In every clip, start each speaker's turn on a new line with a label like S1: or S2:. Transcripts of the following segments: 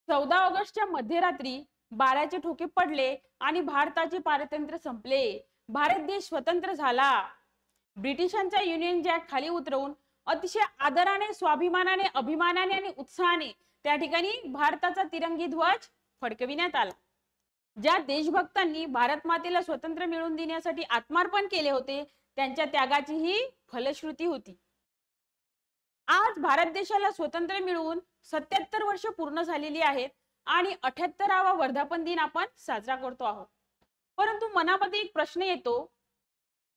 S1: 14 ऑगस्टच्या मध्यरात्री 12चे ठोके पडले आणि भारताचे पारतंत्र्य संपले. भारत देश स्वतंत्र झाला. ब्रिटिशांचा युनियन जॅक खाली उतरवून अतिशय आदराने, स्वाभिमानाने, अभिमानाने आणि उत्साहाने त्या ठिकाणी भारताचा तिरंगी ध्वज फडकविण्यात आला. ज्या देशभक्तांनी भारत मातेला स्वतंत्र मिळवून देण्यासाठी आत्मार्पण केले होते त्यांच्या त्यागाची ही फलश्रुती होती. आज भारत देशाला स्वातंत्र्य मिळवून 77 वर्ष पूर्ण झालेली आहेत आणि 78वा वर्धापन दिन आपण साजरा करतो आहोत. परंतु मनामध्ये एक प्रश्न येतो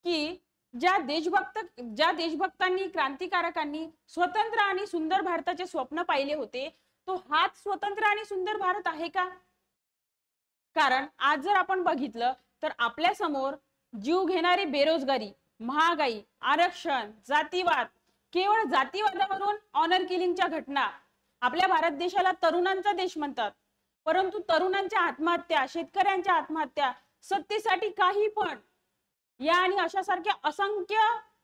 S1: की ज्या देशभक्तांनी, क्रांतिकारकांनी स्वतंत्र आणि सुंदर भारताचे स्वप्न पाहिले होते, तो हाच स्वतंत्र आणि सुंदर भारत आहे का? कारण आज जर आपण बघितलं तर आपल्या समोर जीव घेणारी बेरोजगारी, महागाई, आरक्षण, जातीवाद, केवळ जातीवादावरून ऑनर किलिंगच्या घटना. आपल्या भारत देशाला तरुणांचा देश म्हणतात, परंतु तरुणांच्या आत्महत्या, शेतकऱ्यांच्या आत्महत्या, सत्तेसाठी काही पण, या आणि अशासारख्या असंख्य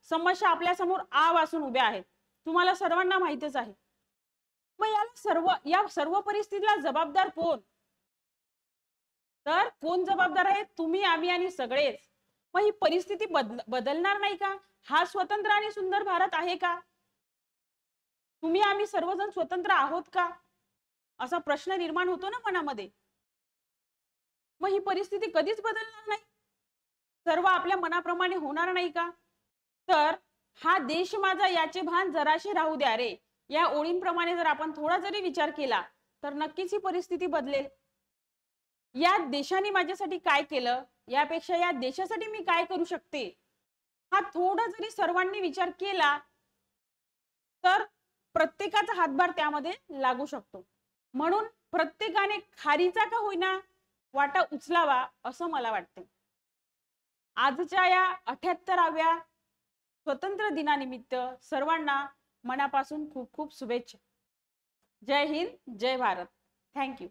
S1: समस्या आपल्या समोर आवासून उभ्या आहेत. तुम्हाला सर्वांना माहितच आहे. मग या सर्व परिस्थितीला जबाबदार कोण? तर कोण जबाबदार आहे? तुम्ही, आम्ही आणि सगळेच. मग ही परिस्थिती बदलणार नाही का? हा स्वतंत्र आणि सुंदर भारत आहे का? तुम्ही, आम्ही सर्वजण स्वतंत्र आहोत का? असा प्रश्न निर्माण होतो ना मनामध्ये. मग ही परिस्थिती कधीच बदलणार नाही. सर्व आपल्या मनाप्रमाणे होणार नाही का? तर हा देश माझा याचे भान जराशे राहू द्या रे, या ओळींप्रमाणे जर आपण थोडा जरी विचार केला तर नक्कीच ही परिस्थिती बदलेल. या देशाने माझ्यासाठी काय केलं, यापेक्षा या देशासाठी मी काय करू शकते, हा थोडा जरी सर्वांनी विचार केला तर प्रत्येकाचा हातभार त्यामध्ये लागू शकतो. म्हणून प्रत्येकाने खारीचा का होईना वाटा उचलावा असं मला वाटते. आजच्या या 78व्या स्वतंत्र दिनानिमित्त सर्वांना मनापासून खूप खूप शुभेच्छा. जय हिंद, जय भारत. थँक्यू.